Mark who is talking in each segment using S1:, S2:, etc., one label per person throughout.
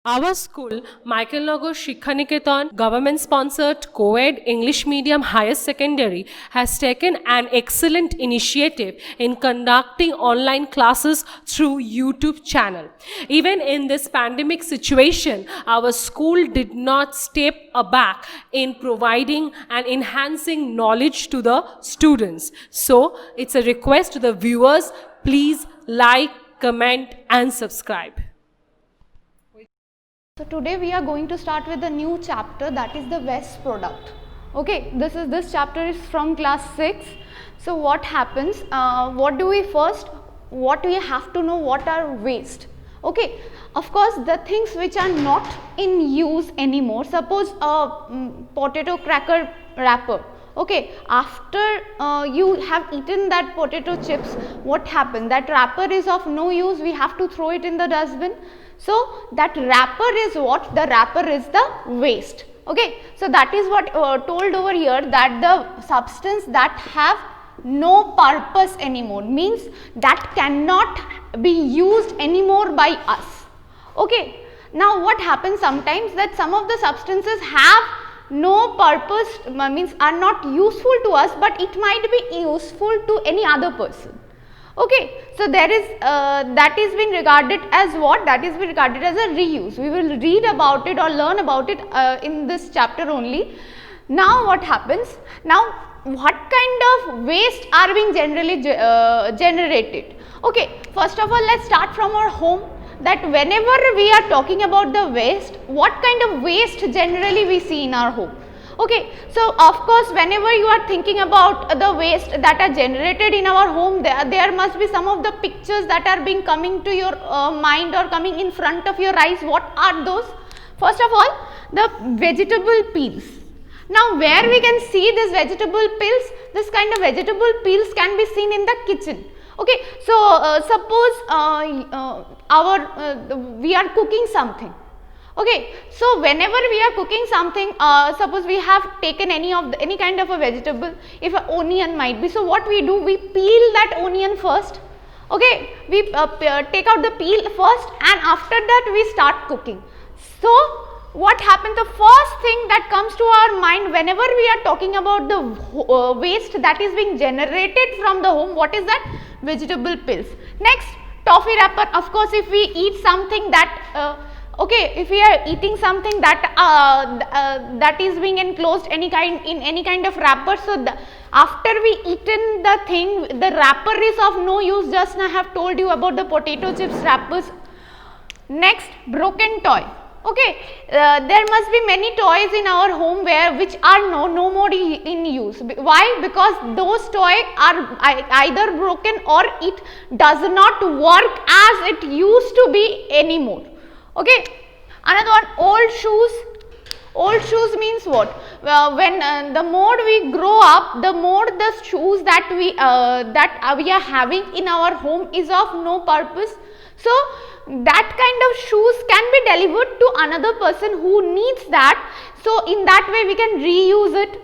S1: Our school, Michael Nagar Shikhaniketan, government-sponsored co-ed English medium higher secondary, has taken an excellent initiative in conducting online classes through YouTube channel. Even in this pandemic situation, our school did not step aback in providing and enhancing knowledge to the students. So, it's a request to the viewers, please like, comment and subscribe.
S2: So today we are going to start with a new chapter, that is the waste product. Okay, this chapter is from class 6. So what happens, what do we have to know, what are waste? Okay, of course the things which are not in use anymore, suppose a potato cracker wrapper. Okay, after you have eaten that potato chips, what happened? That wrapper is of no use, we have to throw it in the dustbin. So that wrapper is what? The wrapper is the waste. Okay, so that is what told over here, that the substance that have no purpose anymore, means that cannot be used anymore by us. Okay, now what happens sometimes, that some of the substances have no purpose, means are not useful to us, but it might be useful to any other person. Okay, so there is that is being regarded as what? That is being regarded as a reuse. We will read about it or learn about it in this chapter only. Now what happens? Now what kind of waste are being generally generated? Okay, first of all let's start from our home, that whenever we are talking about the waste, what kind of waste generally we see in our home? Okay, so of course whenever you are thinking about the waste that are generated in our home, there must be some of the pictures that are being coming to your mind or coming in front of your eyes. What are those? First of all, the vegetable peels. Now where we can see this vegetable peels, this kind of vegetable peels can be seen in the kitchen. Okay, so suppose we are cooking something. Okay, so whenever we are cooking something, suppose we have taken any kind of a vegetable, if an onion might be, so what we do, we peel that onion first. Okay, we take out the peel first, and after that we start cooking. So what happens, the first thing that comes to our mind whenever we are talking about the waste that is being generated from the home, what is that? Vegetable peels. Next, toffee wrapper. Of course, if we eat something that okay, if we are eating something that that is being enclosed in any kind of wrapper, so after we eaten the thing, the wrapper is of no use. Just now I have told you about the potato chips wrappers. Next, broken toy. Okay, there must be many toys in our home which are no more in use. Why? Because those toys are either broken or it does not work as it used to be anymore. Okay, another one, old shoes. Old shoes means what? When the more we grow up, the more the shoes that we are having in our home is of no purpose. So that kind of shoes can be delivered to another person who needs that. So in that way we can reuse it.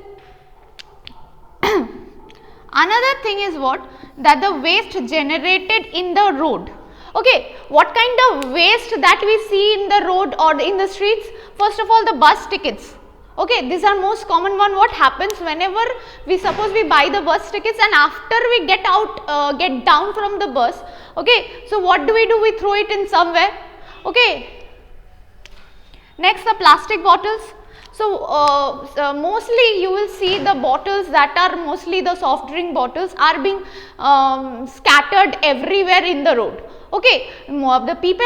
S2: Another thing is what? That the waste generated in the road. Okay, what kind of waste that we see in the road or in the streets? First of all, the bus tickets. Okay, these are most common one. What happens whenever we buy the bus tickets, and after we get down from the bus, okay, so what do? We throw it in somewhere. Okay, next, the plastic bottles. So mostly you will see the bottles that are mostly the soft drink bottles are being scattered everywhere in the road. Okay, what the people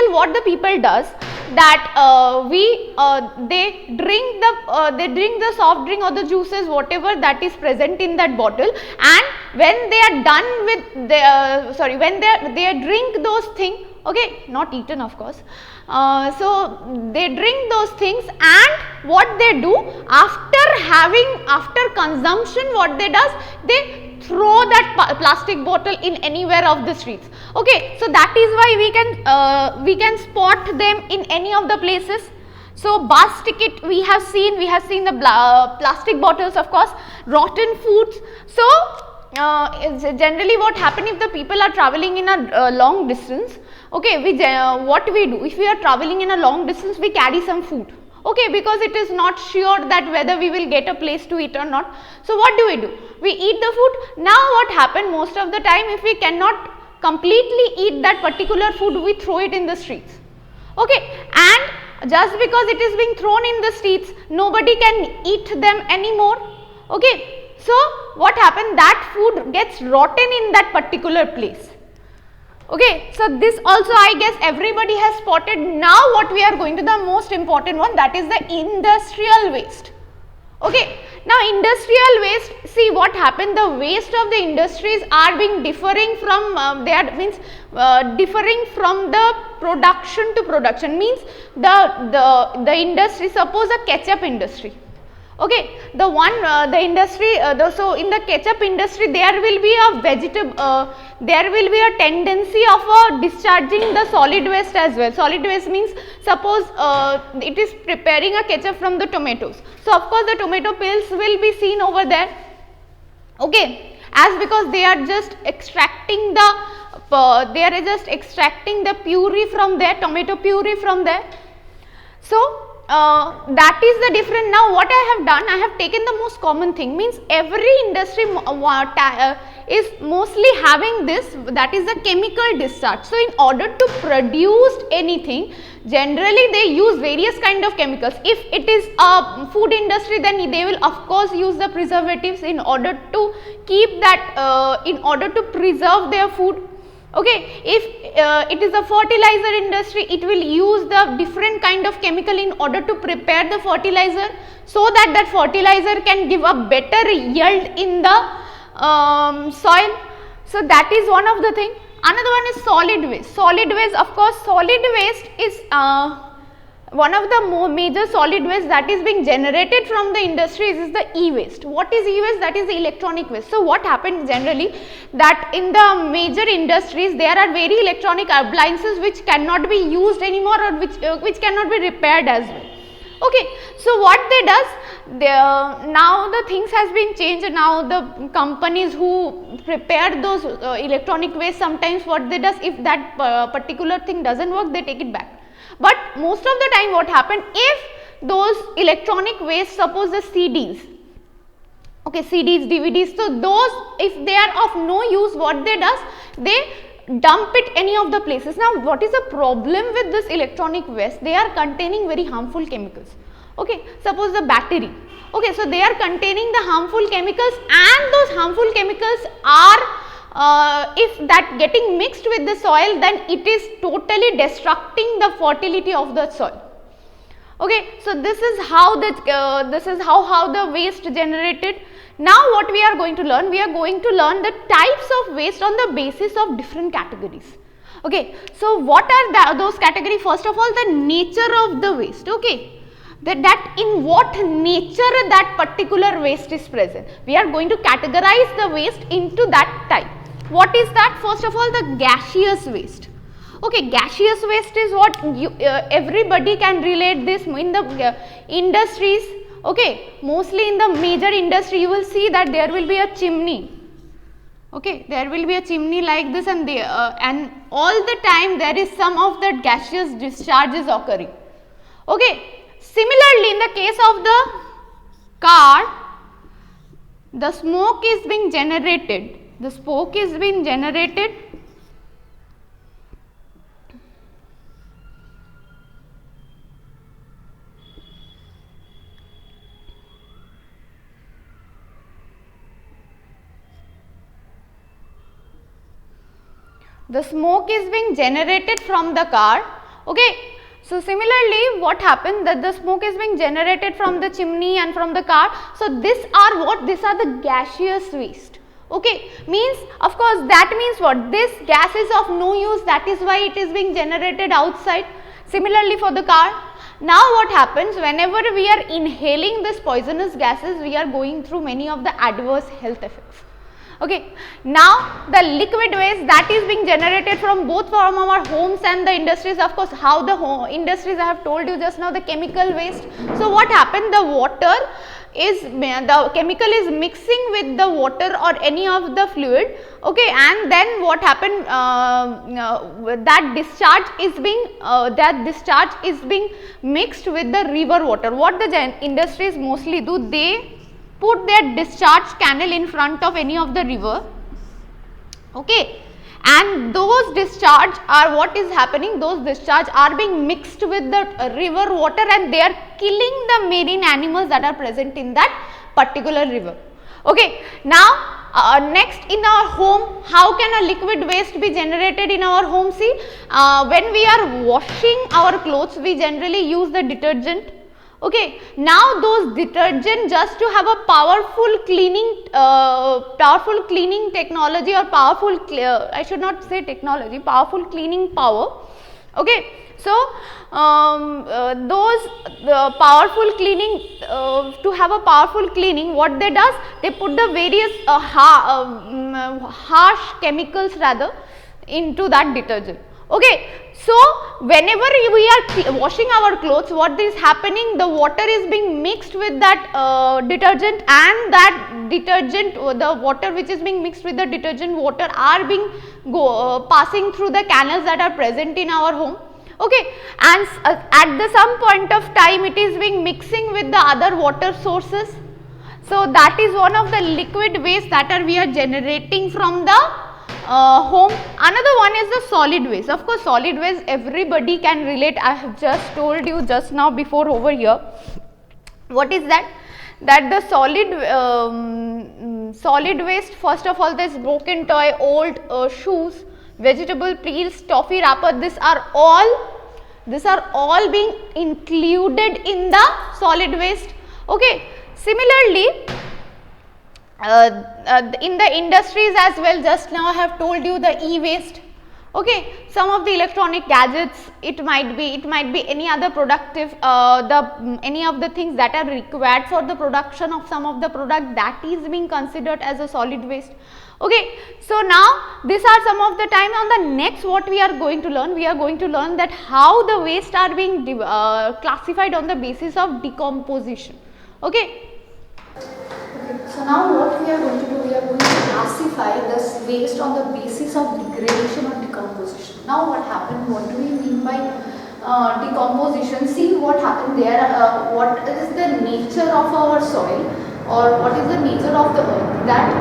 S2: does, that they drink the soft drink or the juices, whatever that is present in that bottle, and when they are done with when they drink those things, okay, not eaten of course, so they drink those things, and what they do after consumption, what they does, they throw that plastic bottle in anywhere of the streets. Okay, so that is why we can spot them in any of the places. So bus ticket, we have seen the plastic bottles, of course, rotten foods. So generally what happen, if the people are traveling in a long distance, Okay, what we do if we are traveling in a long distance, we carry some food. Okay, because it is not sure that whether we will get a place to eat or not. So what do? We eat the food. Now what happen most of the time, if we cannot completely eat that particular food, we throw it in the streets. Okay, and just because it is being thrown in the streets, nobody can eat them anymore. Okay, so what happened, that food gets rotten in that particular place. Okay, so this also I guess everybody has spotted. Now what we are going to the most important one, that is the industrial waste. Okay, now industrial waste, see what happened, the waste of the industries are being differing from differing from the production to production, means the industry, suppose a ketchup industry. Okay, the one the industry, so in the ketchup industry there will be a there will be a tendency of discharging the solid waste as well. Solid waste means, suppose it is preparing a ketchup from the tomatoes. So of course the tomato peels will be seen over there. Okay, as because they are just extracting the puree from there, tomato puree from there. So that is the difference. Now what I have done, I have taken the most common thing, means every industry is mostly having this, that is the chemical discharge. So in order to produce anything, generally they use various kind of chemicals. If it is a food industry, then they will of course use the preservatives in order to keep that, in order to preserve their food. Okay, if it is a fertilizer industry, it will use the different kind of chemical in order to prepare the fertilizer, so that that fertilizer can give a better yield in the soil. So that is one of the thing. Another one is solid waste. Solid waste, of course, solid waste is one of the major solid waste that is being generated from the industries is the e-waste. What is e-waste? That is the electronic waste. So what happens generally, that in the major industries there are very electronic appliances which cannot be used anymore, or which cannot be repaired as well. Okay, so what they does, now the things has been changed. Now the companies who prepare those electronic waste, sometimes what they does, if that particular thing doesn't work, they take it back. But most of the time what happened, if those electronic waste, suppose the CDs, okay, CDs, DVDs, so those, if they are of no use, what they does, they dump it any of the places. Now what is the problem with this electronic waste? They are containing very harmful chemicals. Okay, suppose the battery, okay, so they are containing the harmful chemicals, and those harmful chemicals are if that getting mixed with the soil, then it is totally destructing the fertility of the soil. Okay, so this is how how the waste generated. Now what we are going to learn, we are going to learn the types of waste on the basis of different categories. Okay, so what are those categories? First of all, the nature of the waste. Okay, that in what nature that particular waste is present. We are going to categorize the waste into that type. What is that? First of all, the gaseous waste. Okay, gaseous waste is what everybody can relate this in the industries. Okay, mostly in the major industry you will see that there will be a chimney. Okay, there will be a chimney like this, and all the time there is some of that gaseous discharges occurring. Okay, similarly in the case of the car, the smoke is being generated. The smoke is being generated from the car. Okay, so similarly what happened, that the smoke is being generated from the chimney and from the car. So these are what? These are the gaseous waste. Okay, means of course that means what? This gas is of no use, that is why it is being generated outside. Similarly for the car. Now what happens, whenever we are inhaling this poisonous gases, we are going through many of the adverse health effects. Okay, now the liquid waste that is being generated from both from our homes and the industries, of course, how the industries I have told you just now, the chemical waste. So what happened, the water is, the chemical is mixing with the water or any of the fluid, okay, and then what happened, that discharge is being mixed with the river water. What the industries mostly do, they put their discharge canal in front of any of the river, okay, and those discharge are, what is happening, those discharge are being mixed with the river water and they are killing the marine animals that are present in that particular river. Okay, now next, in our home, how can a liquid waste be generated in our home? See, when we are washing our clothes, we generally use the detergent. Okay, now those detergent, just to have a powerful cleaning technology, or powerful, I should not say technology, powerful cleaning power. Okay, so those powerful cleaning, to have a powerful cleaning, what they does, they put the various harsh chemicals rather into that detergent. Okay, so whenever we are washing our clothes, what is happening, the water is being mixed with that detergent, and that detergent, the water which is being mixed with the detergent water are being passing through the canals that are present in our home. Okay, and at the some point of time it is being mixing with the other water sources. So that is one of the liquid waste that we are generating from the home. Another one is the solid waste. Of course, solid waste everybody can relate. I have just told you just now before over here. What is that? That the solid waste, first of all, this broken toy, old shoes, vegetable peels, toffee wrapper, these are all being included in the solid waste. Okay, similarly, in the industries as well, just now I have told you the e-waste. Okay, some of the electronic gadgets, it might be any other productive, any of the things that are required for the production of some of the product, that is being considered as a solid waste. Okay, so now these are some of the time. On the next, what we are going to learn, that how the waste are being classified on the basis of decomposition. Okay.
S3: So now what we are going to do, we are going to classify this waste on the basis of degradation or decomposition. Now what happened, what do we mean by decomposition? See what happened there, what is the nature of our soil, or what is the nature of the earth, that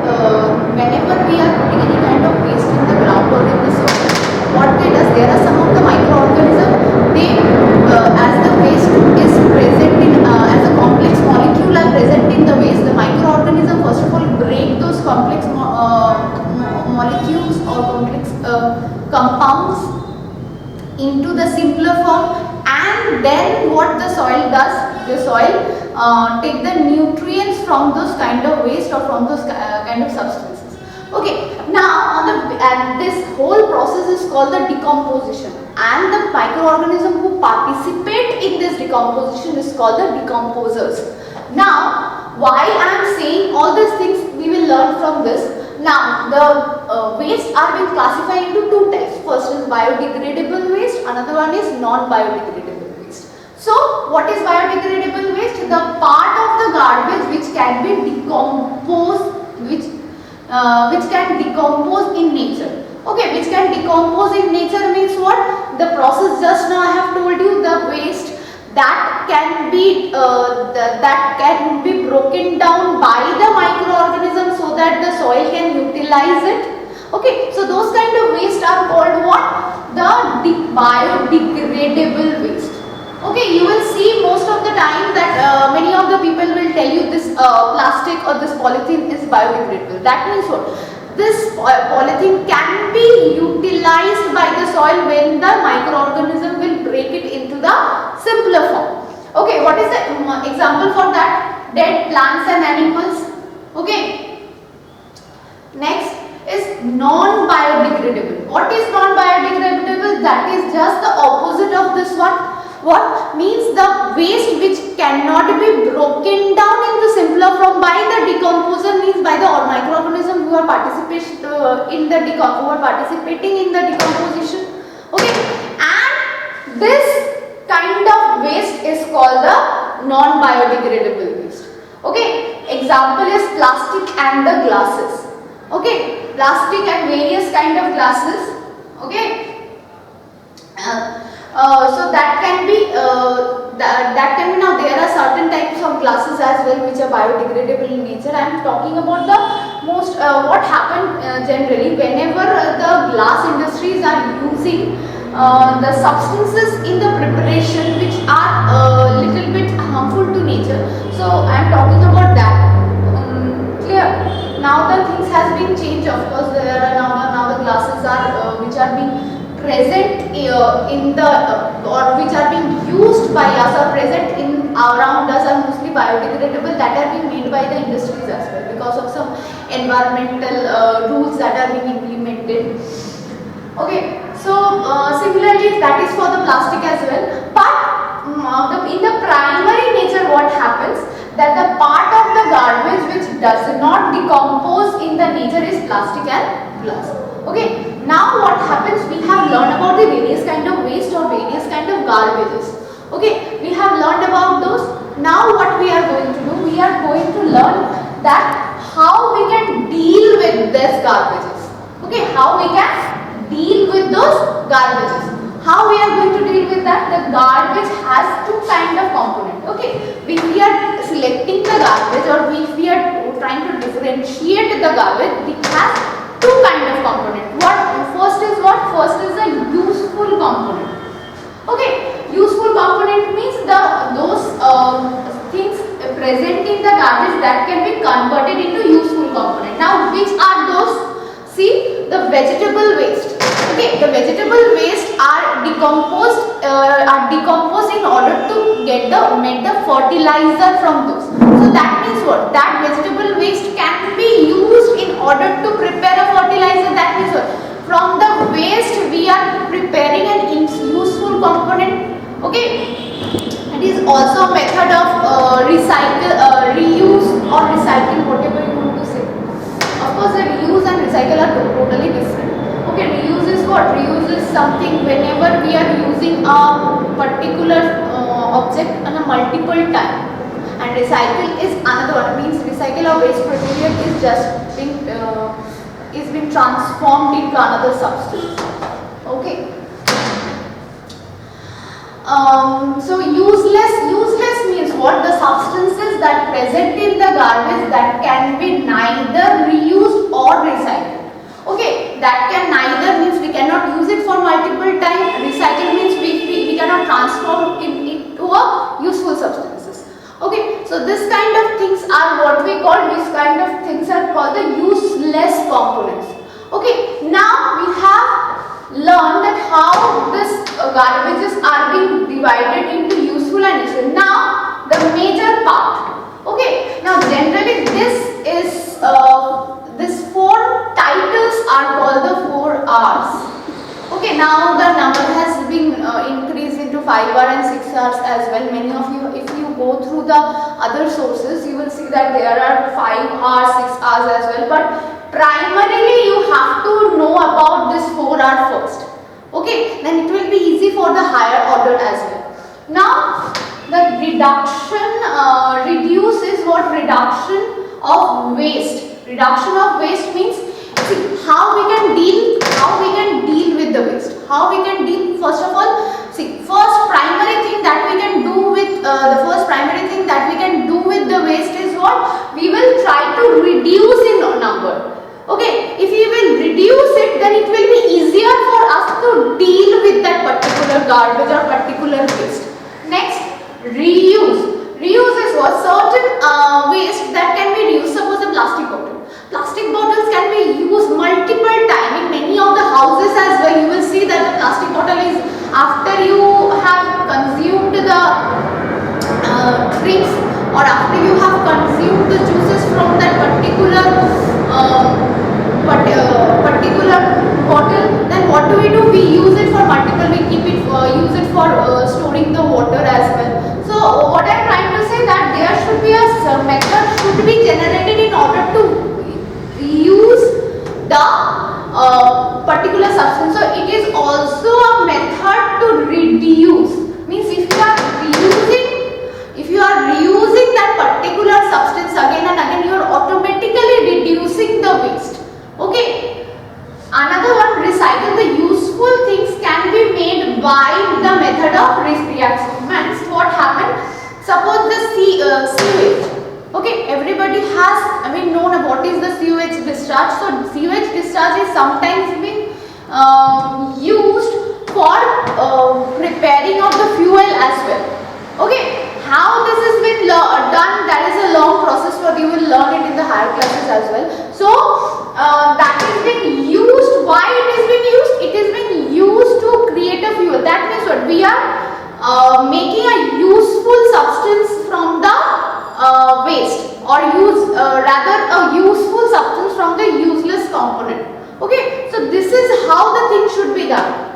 S3: whenever we are putting any kind of waste in the ground or in the soil, what they does, there are some of the microorganisms, they as the waste is present in, as a complex molecule are present in the waste, the microorganism first of all break those complex molecules or complex compounds into the simpler form, and then what the soil does, the soil take the nutrients from those kind of waste or from those kind of substances. Okay, now and this whole process is called the decomposition, and the microorganism who participate in this decomposition is called the decomposers. Now, why I am saying all these things, we will learn from this. Now, the waste are being classified into two types. First is biodegradable waste, another one is non-biodegradable waste. So, what is biodegradable waste? The part of the garbage which can be decomposed, which can decompose in nature. Okay, which can decompose in nature means what? The process just now I have told you, the waste that can be broken down by the microorganism so that the soil can utilize it. Okay, so those kind of waste are called what? The biodegradable waste. Okay, you will see most of the time that many of the people will tell you this plastic or this polythene is biodegradable. That means what? This polythene can be utilized by the soil when the microorganism will break it into the simpler form. Okay, what is the example for that? Dead plants and animals. Okay. Next is non-biodegradable. What is non-biodegradable? That is just the opposite of this one. What means the waste which cannot be broken down into simpler form by the decomposer, means by the microorganism who are participating in the decomposition. Okay, and this kind of waste is called the non-biodegradable waste. Okay, example is plastic and the glasses. Okay, plastic and various kind of glasses. Okay, so that can be now there are certain types of glasses as well which are biodegradable in nature. I am talking about the most what happen generally whenever the glass industries are using the substances in the preparation which are little bit harmful to nature. So I am talking about that. Clear? Now the things has been changed. Of course, there are now the glasses are which are being present in the or which are being used by us or present in around us are mostly biodegradable, that are being made by the industries as well because of some environmental rules that are being implemented. Okay, so similarly that is for the plastic as well, but in the primary nature what happens, that the part of the garbage which does not decompose in the nature is plastic and glass. Okay, now what happens, we have learned about the various kind of waste or various kind of garbages. Okay, we have learned about those. Now what we are going to do, we are going to learn that how we can deal with these garbages. Okay, how we can deal with those garbages. How we are going to deal with that? The garbage has two kind of component. Okay, if we are selecting the garbage or if we are trying to differentiate the garbage, it has two kind of component. First is what? First is the useful component. Okay, useful component means those things present in the garbage that can be converted into useful component. Now, which are those? See, the vegetable waste. Okay, the vegetable waste are decomposed in order to make the fertilizer from those. So that means what? That vegetable waste can be used in order to prepare a fertilizer. That means what? From the waste we are preparing an useful component. Okay, it is also a method of reuse or recycling, whatever you want to say. Of course, the reuse and recycle are totally different. Okay, reuse is what? Reuse is something whenever we are using a particular object on a multiple time, and recycle is another one. Means recycle or waste material is just being transformed into another substance. Okay. So useless means what? The substances that present in the garbage that can be neither reused or recycled. Okay, that can neither means we cannot use it for multiple times. Recycle means we cannot transform it into a useful substances. Okay, so this kind of things are what we call, this kind of things are called the useless components. Okay, now we have learned that how this garbages are being divided into useful and useful. Now the major part. Okay, now generally these four titles are called the 4 R's. Okay, now the number has been increased into 5R and 6R's as well. Many of you, if you go through the other sources, you will see that there are 5R's, 6R's as well. But primarily you have to know about this 4R first. Okay, then it will be easy for the higher order as well. Now the reduce is what? Reduction of waste. Reduction of waste means, see, how we can deal with the waste. How we can deal, first of all, see, first primary thing that we can do with the waste is what? We will try to reduce in number. Okay, if we will reduce it, then it will be easier for us to deal with that particular garbage or particular waste. Next, reuse. Reuse is what? Certain waste that can be reused. Suppose a plastic bottle. Plastic bottles can be used multiple times in many of the houses as well. You will see that the plastic bottle is, after you have consumed the drinks or after you have consumed the juices from that particular bottle, then what do? We use it for multiple, we keep it, use it for storing the water as well. So what I am trying to the particular substance. So it is also a method to reduce. Means if you are reusing that particular substance again and again, you are automatically reducing the waste. Okay. Another one, recycle. The useful things can be made by the method of reaction. Means what happened? Suppose the sewage. Okay, everybody has known what is the sewage discharge. So sewage discharge is sometimes being used for preparing of the fuel as well. Okay, how this has been done, that is a long process, but you will learn it in the higher classes as well. So that is being used. Why it is being used? It is being used to create a fuel. That means what? We are making a useful substance from the waste, or rather a useful substance from the useless component. Okay, so this is how the thing should be done.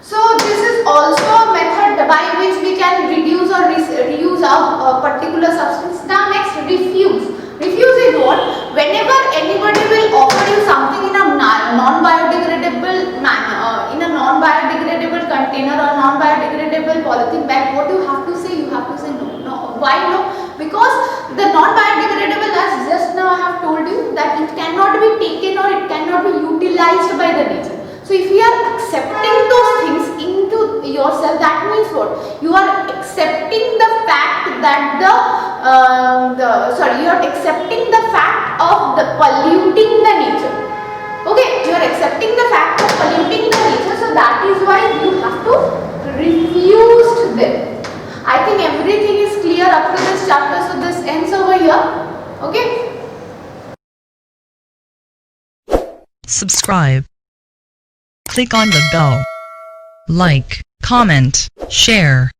S3: So this is also a method by which we can reduce or reuse a particular substance. Now next, refuse. Refuse is what? Whenever anybody will offer you something in a non-biodegradable manner, in a non-biodegradable container or non-biodegradable polythene bag, what you have to say? You have to say no. No. Why no? Because the non-biodegradable, as just now I have told you, that it cannot be taken or it cannot be utilized by the nature. So if you are accepting those things into yourself, that means what? You are accepting the fact that you are accepting the fact of the polluting the nature. Okay, you are accepting the fact of polluting the nature, so that is why you have to refuse them. I think everything is clear up to this chapter, so this ends over here. Okay.
S4: Subscribe. Click on the bell. Like, comment, share.